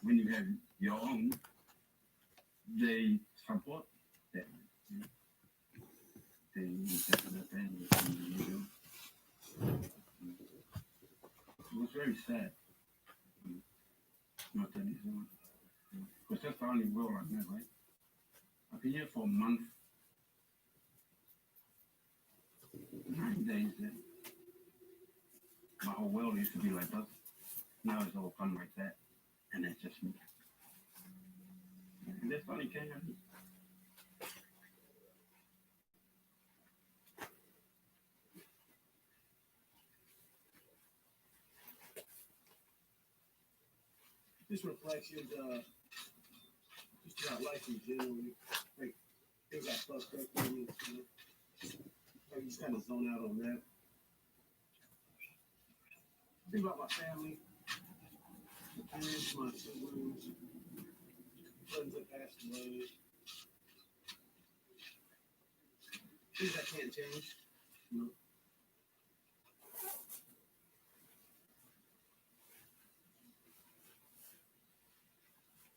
when you have your own, they support that. They definitely you do. It was very sad. Not that easy. Because that's the only world I met, right? I've been here for a month, 9 days. My whole world used to be like that. Now it's all fun like that. And that's just me. And that's only Kenya. This reflections, just about life in general. Like, things got fucked up in you, like, you just kind of zone out on that. Think about my family, my parents, my siblings, friends that passed away. Things I can't change, you know.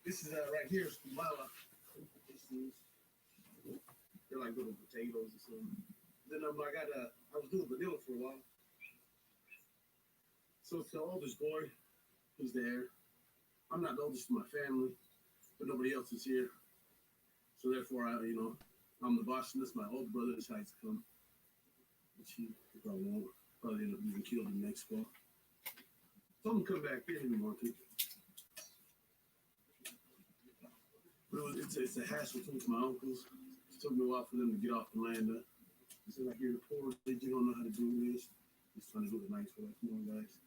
This is right here is Kumala. They're like little potatoes or something. Then I was doing vanilla for a while. So it's the oldest boy who's there. I'm not the oldest in my family, but nobody else is here. So therefore, I'm the boss, and this my older brother decides to come. Which he probably won't. Probably end up being killed in Mexico. Told him to come back here if he wanted to. But it's a hassle too with my uncles. It took me a while for them to get off the land. He said, like, you're the poor, you don't know how to do this. He's trying to do it nice way. Come on, guys.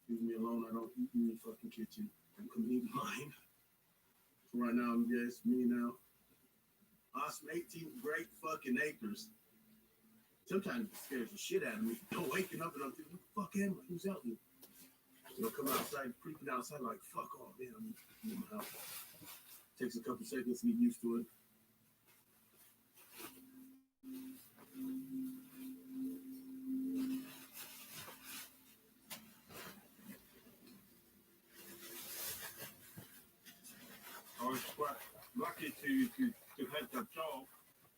Leave me alone. I don't eat in your fucking kitchen. Don't come eat mine. So right now, I'm just me now. Awesome, 18 great fucking acres. Sometimes it scares the shit out of me. I'm waking up and I'm thinking, what the fuck am I? Who's out there? So I come outside, creeping outside, like, fuck off, man. I'm in my house. Takes a couple seconds to get used to it. I was quite lucky to have that job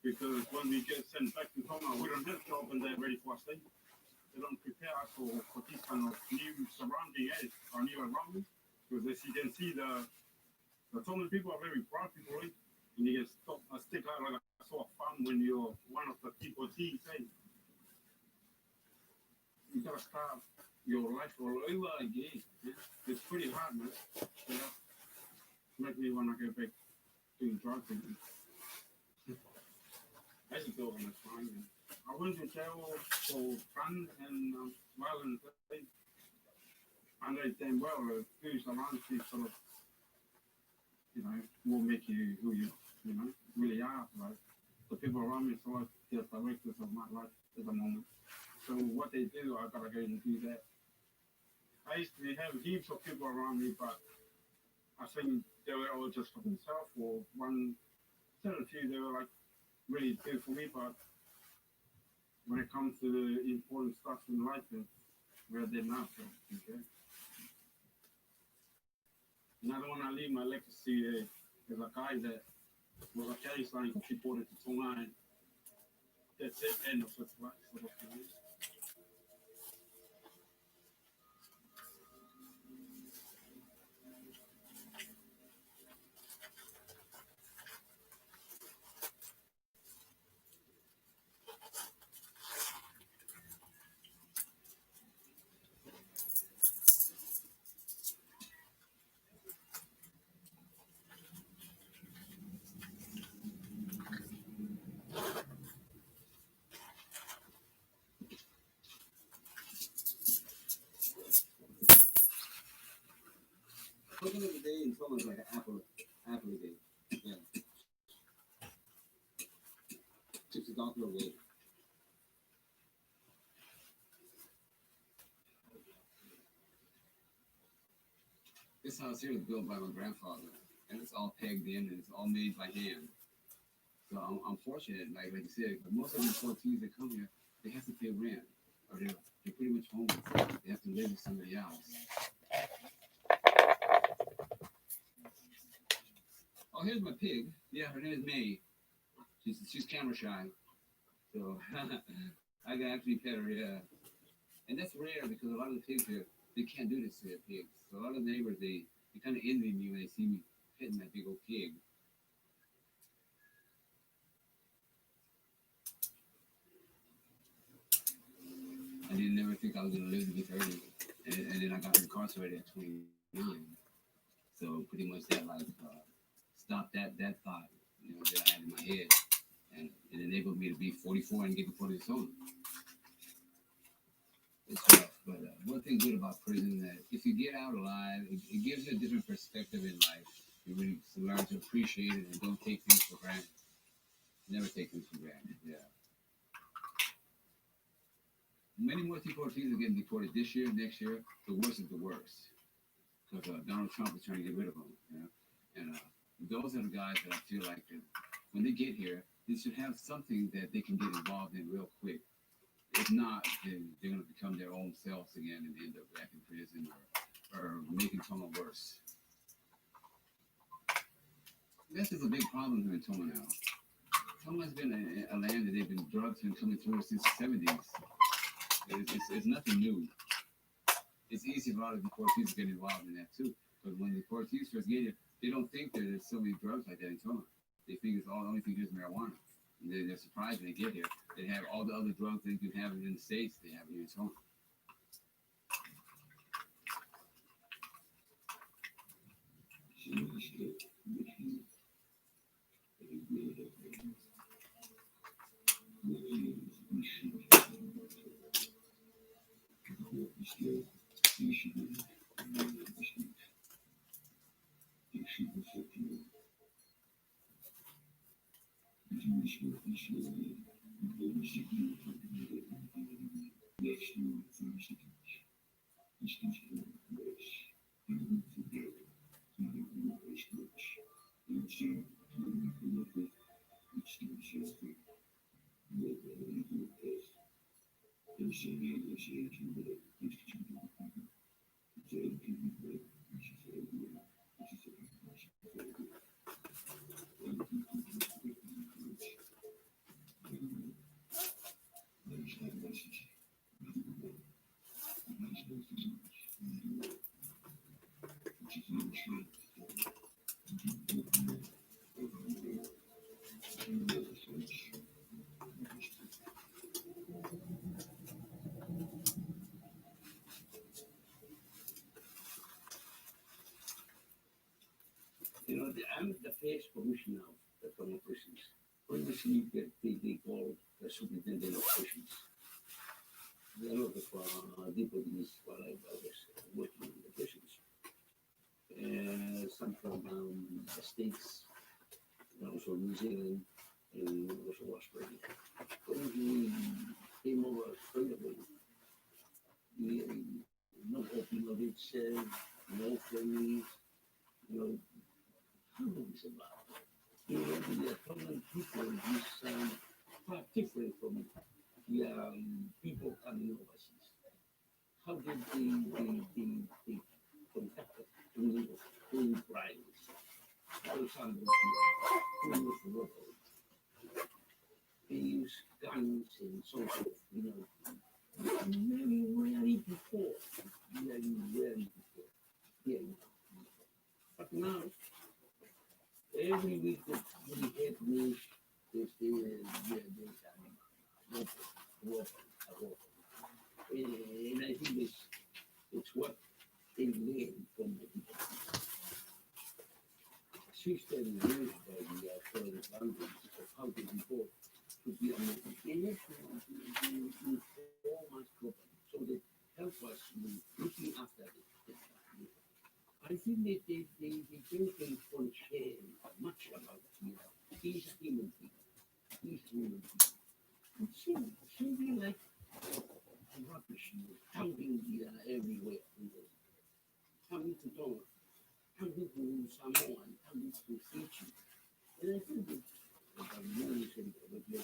because when we get sent back to Tonga, we don't have a job and they're ready for us. They don't prepare us for this kind of new surrounding or new environment. Because as you can see, the Tongan people are very proud people, right? And you can stick out like a sort of fun when you're one of the people team saying, you gotta start your life all over again. Yeah? It's pretty hard, man. Yeah. Make me want to go back doing drugs again. I just go on the fine. I went to jail for fun and violent things. I know damn well who's around you sort of, will make you who you really are. Like the people around me, so they're directors of my life at the moment. So what they do, I gotta go and do that. I used to have heaps of people around me, but I think they were all just for themselves, or one, certain few, they were like really good for me, but when it comes to the important stuff in life, where they're not, okay? And I don't want to leave my legacy as a guy that was a carry sign deported to Tonga, and that's it, end of such life, sort of thing. Looking at the day in Tonga is like an apple a day. Yeah. $60 away. This house here was built by my grandfather, and it's all pegged in, and it's all made by hand. So I'm fortunate, like you said, most of the deportees that come here, they have to pay rent, or they're pretty much homeless. They have to live with somebody else. Oh, here's my pig. Yeah, her name is May. She's camera shy, so I can actually pet her. Yeah, and that's rare because a lot of the pigs here they can't do this to their pigs. So a lot of the neighbors they kind of envy me when they see me petting that big old pig. I didn't never think I was gonna live to be 30, and then I got incarcerated at 29. So pretty much that like stopped that thought, that I had in my head, and it enabled me to be 44 and get deported to Sona. It's rough, but one thing good about prison that if you get out alive, it gives you a different perspective in life. You really learn to appreciate it and don't take things for granted. Never take things for granted. Yeah. Many more deportees are getting deported this year, next year. The worse is the worst. Because Donald Trump is trying to get rid of them. And those are the guys that I feel like when they get here, they should have something that they can get involved in real quick. If not, then they're going to become their own selves again and end up back in prison or making Toma worse. This is a big problem here in Toma now. Toma's been a land that they've been drugs been coming through since the 70s. It's nothing new. It's easy for a lot of deportees to get involved in that too. But when deportees first get here, they don't think that there's so many drugs like that in Toma. They think it's all the only thing is marijuana. And they're surprised when they get here. They have all the other drugs they can have in the States, they have here in Toma. I'm the first commissioner of the Toma prisons. Previously, they called the superintendent of prisons. There are a lot of deputies while I was working in the prisons. Some from the States, and also New Zealand, and also Australia. When we came over straight away, we no open of it, no families, how do we survive? The common people is quite different from the people coming overseas. How did they contact doing crimes? For example, who was local? They use guns and so forth, very rarely before. Very rarely before. Yeah. But now, every week that we have news, there's weapon. And I think it's what they learn from the people. System used by the foreign countries of how to report to be American. They have to inform us properly, so they help us in looking after it. I think that they don't care much about he's a human being. He's a human being. It seems like rubbish, dumping everywhere. Coming to Tonga, coming to Samoa, and coming to Fiji. And I think that I'm really saying that we are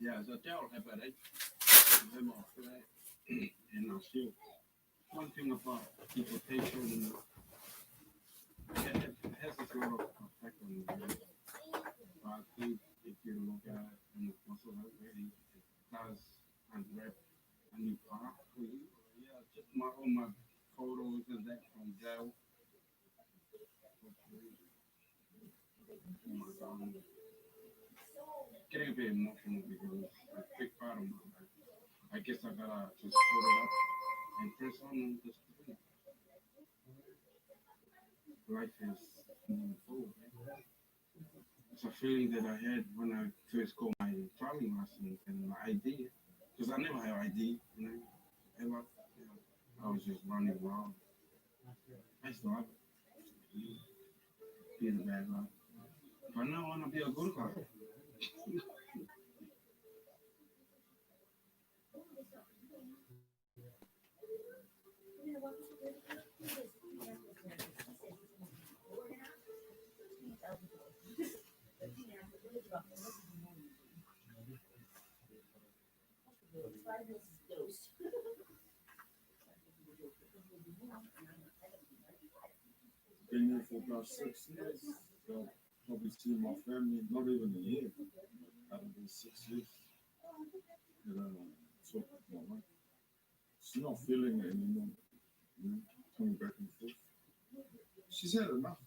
Yeah, the jail have that. Them off for that. And still, one thing about deportation, it has a sort of effect on the brain. But I think if you look at it in the muscle already, it does unwrap a new part for you. Yeah, just all my photos and that from jail. Oh my God. Getting a bit emotional because a big part of my life. I guess I gotta just put it up and press on and just do it. Life is moving forward. It's a feeling that I had when I first got my driving license and my ID. Because I never had ID, ever. I was just running around. I still have it. Be the bad guy. But now I want to be a good guy. Been here for about 6 years. So probably see my family, not even a year. Out of those 6 years. And talk with my wife. She's not feeling it anymore. Coming back and forth. She's had enough.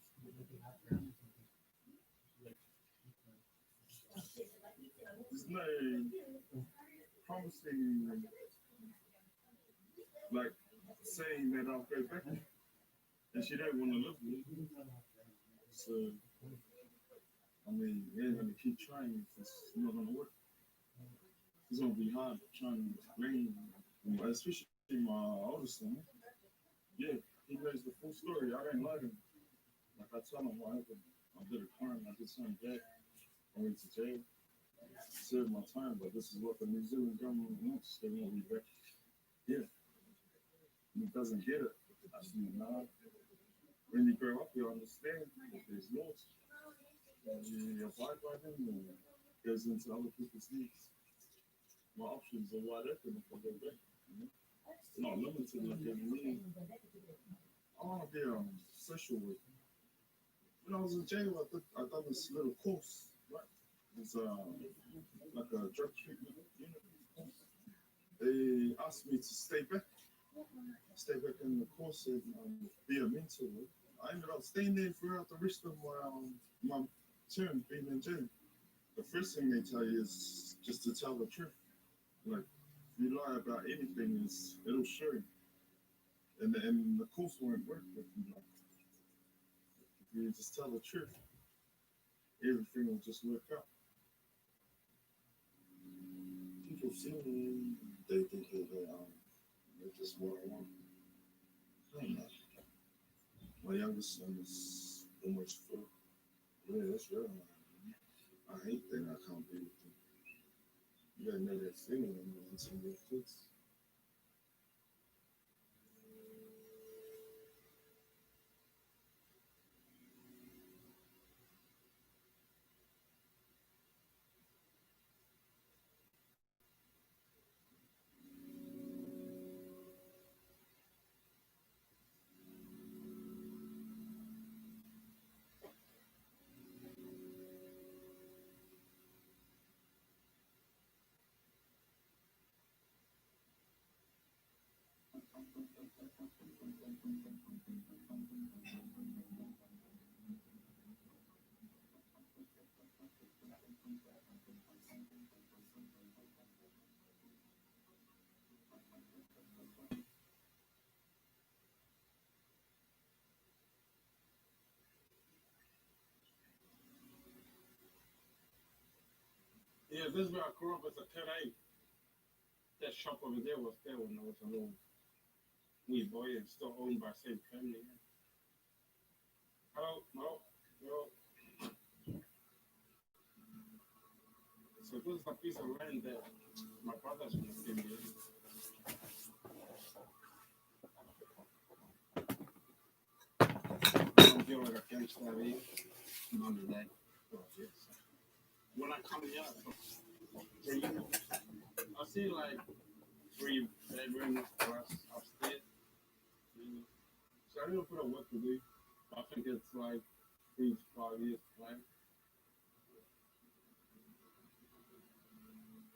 There's no promising, like saying that I'll go back, and she don't want to live with me. So, I mean, we ain't gonna keep trying if it's not gonna work. It's gonna be hard trying to explain, especially my oldest son. Yeah, he knows the full story. I didn't like him. Like I tell him what happened. I did a crime. I did something bad. I went to jail. Served my time, but this is what the New Zealand government wants. They want me back. Yeah, and he doesn't get it. I said, nah. When you grow up, you understand that there's laws. And you abide by them, and it goes into other people's needs. My options are wide open if I go back. It's not limited like every year. I want to be a social worker. When I was in jail, I done this little course, right? It's like a drug treatment unit course. They asked me to stay back in the course and be a mentor. I ended up staying there throughout the rest of my term being in jail. The first thing they tell you is just to tell the truth. Like, if you lie about anything, it'll show you. And the course won't work if you just tell the truth. Everything will just work out. People see me, they think they're just what I want. I don't know. My youngest son is almost 4. Yeah, that's real. I hate that I can't be with him. You gotta know that feeling when you're into your kids. Yeah, this is where I grew up as a kid. That shop over there was there when I was a little wee boy and still owned by the same family. Hello, no, no. So this is a piece of land that my brothers from the same year. I don't feel like a gangster here. None of that. Oh, yes. When I come here, So I see like 3 bedrooms plus upstairs. So I didn't put a what to do. I think it's like 3 to 5 years plan.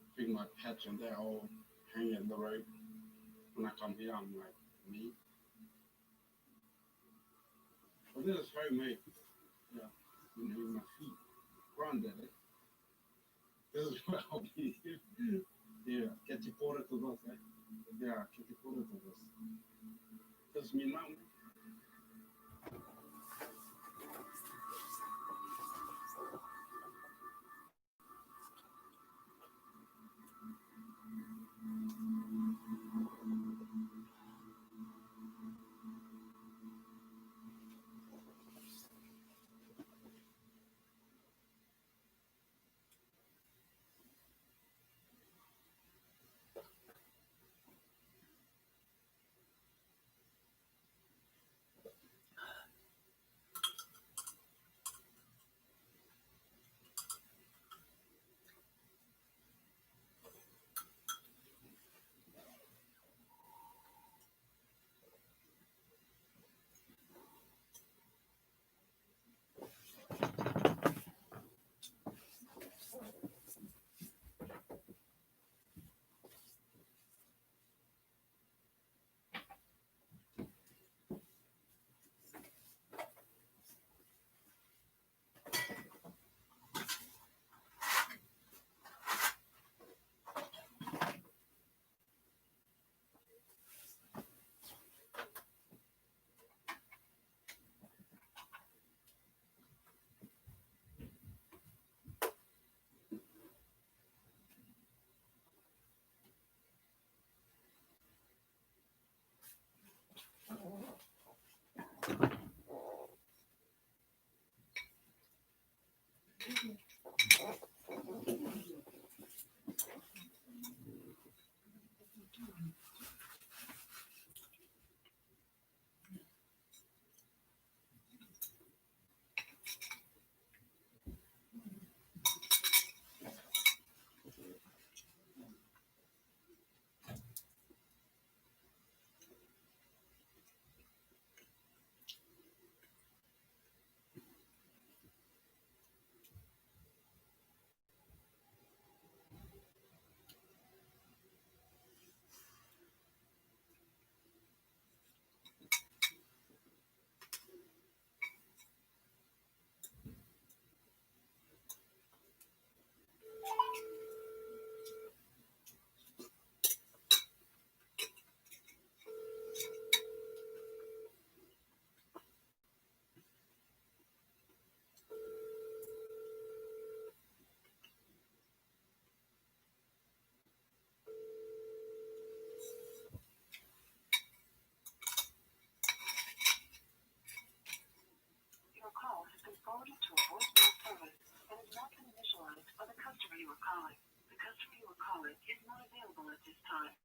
I think my pets and they're all hanging in the road. When I come here, I'm like, me? But this is homemade. Yeah. My feet. Granddaddy. This is what I'll be. Yeah. Get your quarter to this, eh? Yeah, get your quarter to this. This is me mom. Your call has been forwarded to a voicemail service and has not been initialized by the customer you are calling. The customer you are calling is not available at this time.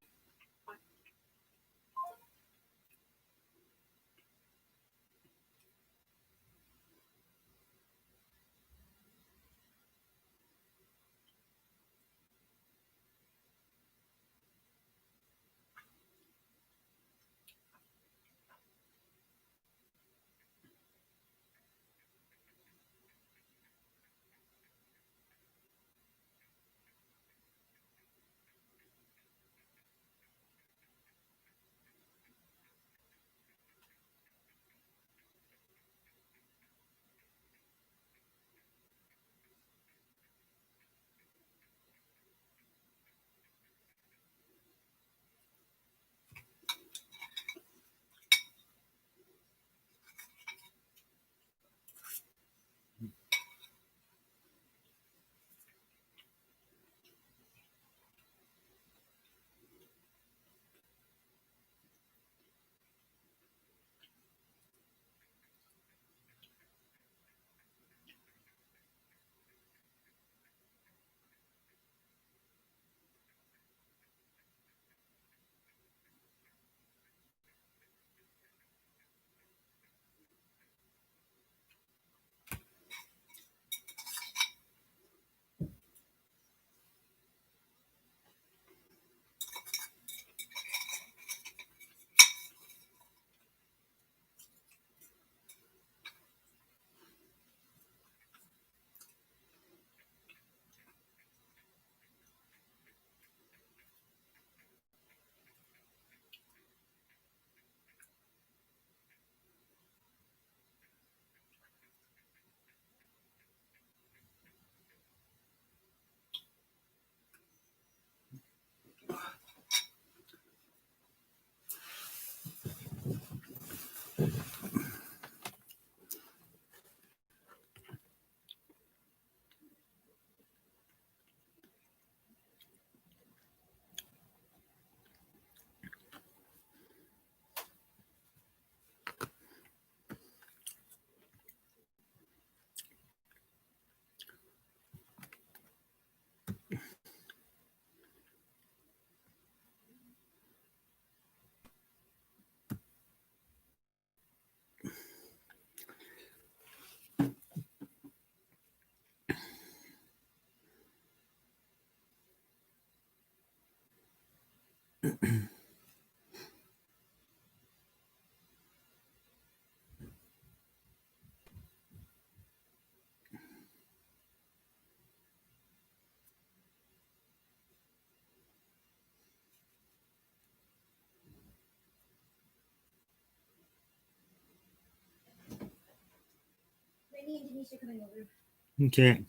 Okay.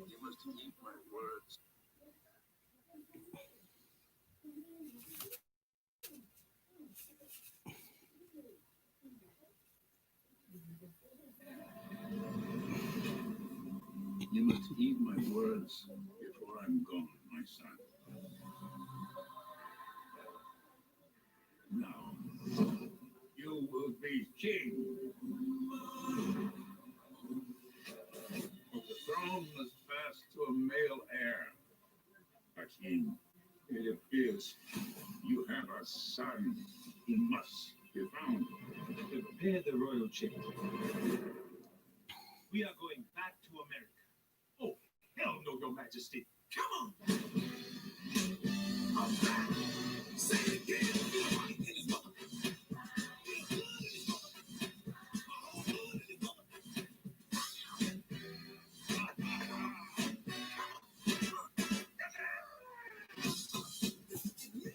You must eat my words. You must heed my words before I'm gone, my son. Now, you will be king. But the throne must pass to a male heir. Hakim, it appears you have a son. He must be found. Prepare the royal chamber. We are going back to America. Oh, hell no, your majesty. Come on. I'm back. Say it again.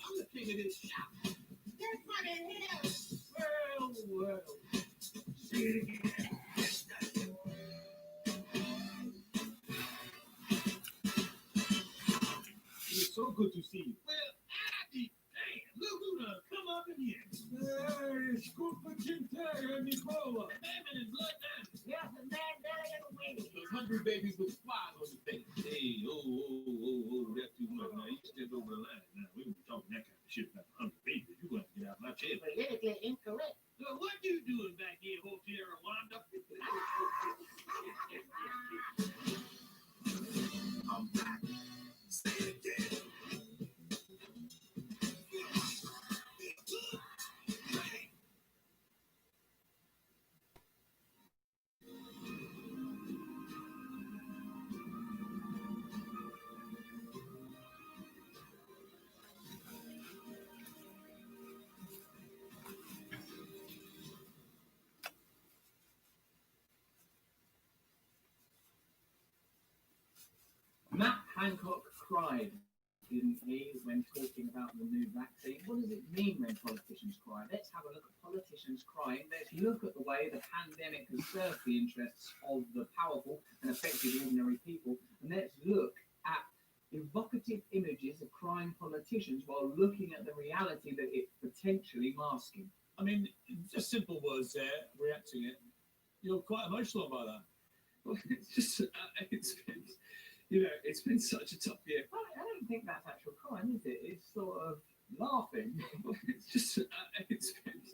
I'm the king of this shop. That's what it is. Well. Say it again. It's so good to see you. Well, I be damn. Look who done come up in here. Hey, Scoopin' Quintana, Nicola. Famine and blood diamonds. Yeah, the man there in the window. Those hungry babies with flies on the face. Hey, that's too much. Now, you stepped over the line. Now, we were talking that kind of shit about hungry babies. You're going to get out of my chair. Politically incorrect. So what you doing back here, Hotel Rwanda? I'm back. Say it again. Matt Hancock cried, didn't he, when talking about the new vaccine? What does it mean when politicians cry? Let's have a look at politicians crying. Let's look at the way the pandemic has served the interests of the powerful and affected ordinary people. And let's look at evocative images of crying politicians while looking at the reality that it's potentially masking. I mean, just simple words there, reacting it. You're quite emotional about that. Well, it's just, it's been such a tough year. I don't think that's actual crying, is it? It's sort of laughing. It's just,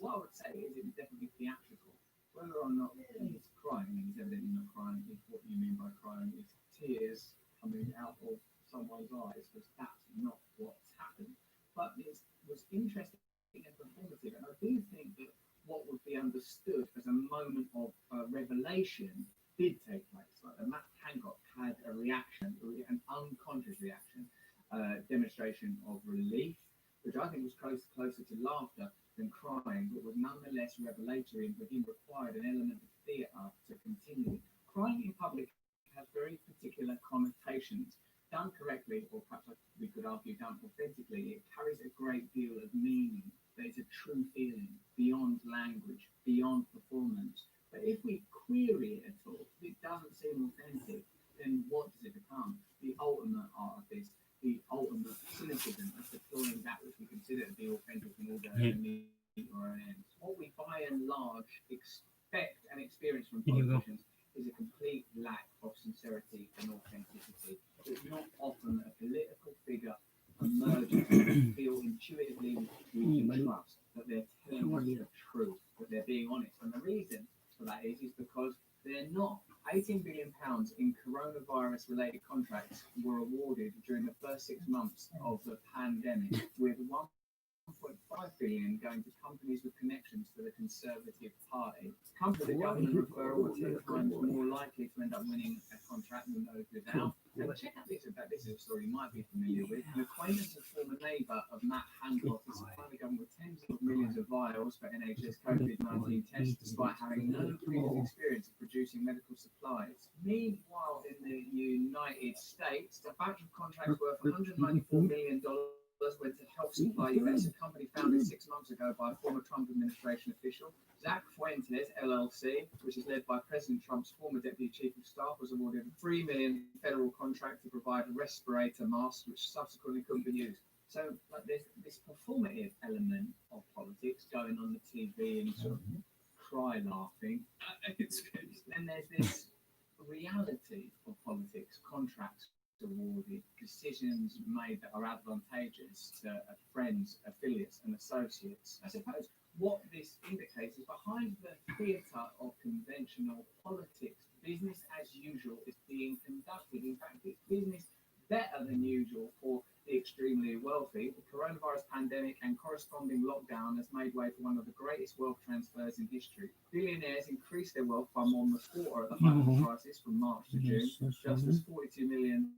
what I would say is it's definitely theatrical. Whether or not he's crying, and he's evidently not crying, if what you mean by crying is tears coming out of someone's eyes, because that's not what's happened. But it was interesting and performative, and I do think that what would be understood as a moment of revelation did take place. Like Matt Hancock had a reaction, an unconscious reaction, demonstration of relief, which I think was closer to laughter than crying, but was nonetheless revelatory and for him required an element of theatre to continue. crying in public has very particular connotations. Done correctly, or perhaps we could argue done authentically, it carries a great deal of meaning. There's a true feeling beyond language, beyond performance. But if we query it at all, if it doesn't seem authentic, then what does it become? The ultimate artist, the ultimate cynicism of deploying that which we consider to be authentic in order to meet our own ends. What we by and large expect and experience from politicians is a complete lack of sincerity and authenticity. It's not often a political figure emerges and feel intuitively we can trust that they're telling us the truth, that they're being honest. And the reason for that is because they're not. £18 billion in coronavirus-related contracts were awarded during the first 6 months of the pandemic, with 1.5 billion going to companies with connections to the Conservative Party. Companies that government referral were 10 times more likely to end up winning a contract than those without. And check out this is a story you might be familiar with. An acquaintance and former neighbour of Matt Hancock is supplying the government with tens of millions of vials for NHS COVID-19 tests, despite having no previous experience of producing medical supplies. Meanwhile, in the United States, a batch of contracts worth $194 million went to Health Supply US, a company founded 6 months ago by a former Trump administration official. Zach Fuentes, LLC, which is led by President Trump's former Deputy Chief of Staff, was awarded a $3 million federal contract to provide respirator masks, which subsequently couldn't be used. So, like, there's this performative element of politics going on the TV and sort of cry laughing. And there's this reality of politics, contracts awarded, decisions made that are advantageous to friends, affiliates, and associates. I suppose what this indicates is behind the theatre of conventional politics, business as usual is being conducted. In fact, it's business better than usual for the extremely wealthy. The coronavirus pandemic and corresponding lockdown has made way for one of the greatest wealth transfers in history. Billionaires increased their wealth by more than a quarter of the financial crisis from March to June, just as 42 million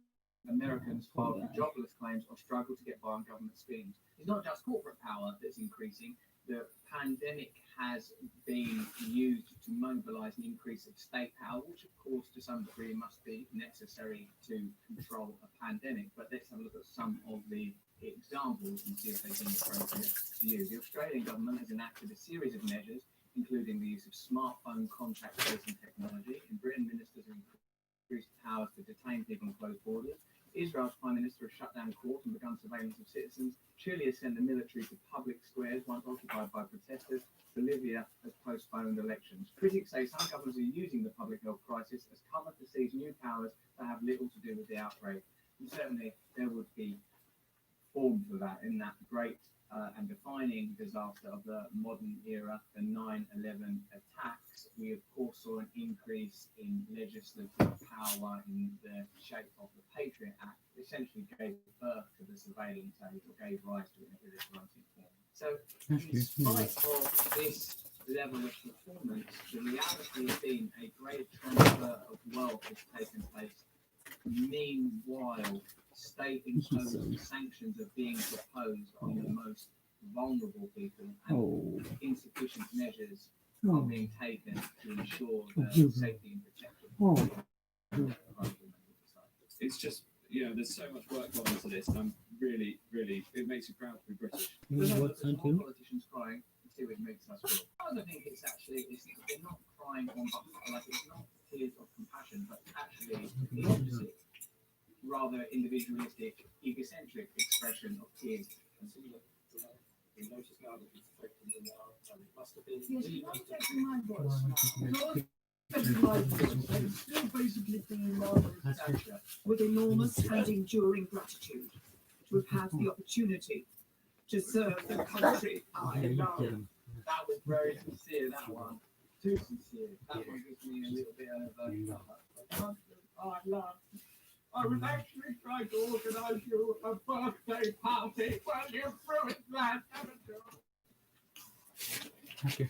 Americans filed for jobless claims or struggle to get by on government schemes. It's not just corporate power that's increasing. The pandemic has been used to mobilize an increase of state power, which of course to some degree must be necessary to control a pandemic. But let's have a look at some of the examples and see if they seem appropriate to use. The Australian government has enacted a series of measures, including the use of smartphone contact tracing technology. In Britain, ministers have increased powers to detain people and close borders. Israel's Prime Minister has shut down courts and begun surveillance of citizens. Chile has sent the military to public squares once occupied by protesters. Bolivia has postponed elections. Critics say some governments are using the public health crisis as cover to seize new powers that have little to do with the outbreak. And certainly there would be forms of that in that great and defining disaster of the modern era, the 9/11 attacks. We of course saw an increase in legislative power in the shape of the Patriot Act, essentially gave birth to the surveillance age, or gave rise to it in its running form. So in spite of this level of performance, the reality has been a great transfer of wealth has taken place. Meanwhile, state-imposed sanctions are being proposed on the most vulnerable people, and insufficient measures are being taken to ensure the safety and protection. It's just, there's so much work gone into this, and I'm really, it makes you proud to be British. Politicians crying, and see what it makes us feel. I don't think it's actually, they're not crying on behalf, like it's not tears of compassion, but actually the opposite. Rather individualistic, egocentric expression of tears. We notice now that it's affecting the now, and it must have been. Yes, you're not affecting my voice. You're not affecting my voice. I'm still basically being Margaret Thatcher with enormous and enduring gratitude to have had the opportunity to serve the country I love. That was very sincere, that one. Too sincere. That one gives me a little bit of I was actually trying to organise you a birthday party. Well, you've ruined that, haven't you? Thank you.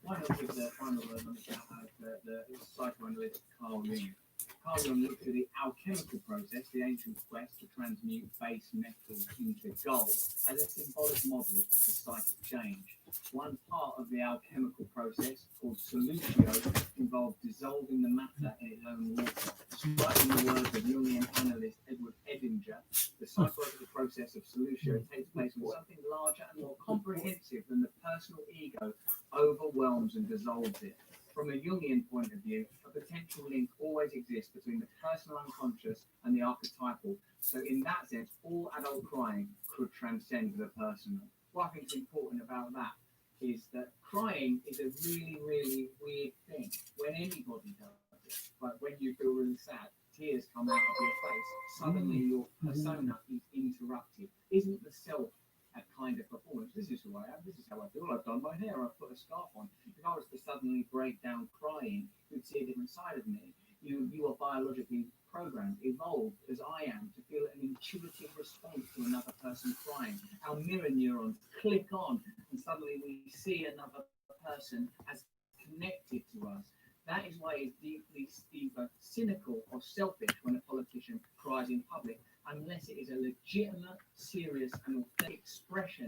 Why not give the final word on the shout out the psychoanalyst Carl Jung? Carl Jung looked at the alchemical process, the ancient quest to transmute base metals into gold, as a symbolic model for psychic change. One part of the alchemical process, called solutio, involved dissolving the matter in its own water. Striking the words of Jungian analyst Edward Edinger, the psychological process of solutio takes place when something larger and more comprehensive than the personal ego overwhelms and dissolves it. From a Jungian point of view, a potential link always exists between the personal unconscious and the archetypal. So in that sense, all adult crying could transcend the personal. What I think is important about that is that crying is a really, really weird thing. When anybody does it, like when you feel really sad, tears come out of your face, suddenly your persona is interrupted. Isn't the self a kind of performance? This is who I am, this is how I feel, I've done my hair, I've put a scarf on. If I was to suddenly break down crying, you'd see a different side of me. You are biologically programmed, evolved as I am, to feel an intuitive response to another person crying. Our mirror neurons click on, and suddenly we see another person as connected to us. That is why it's deeply either cynical or selfish when a politician cries in public, unless it is a legitimate, serious, and authentic expression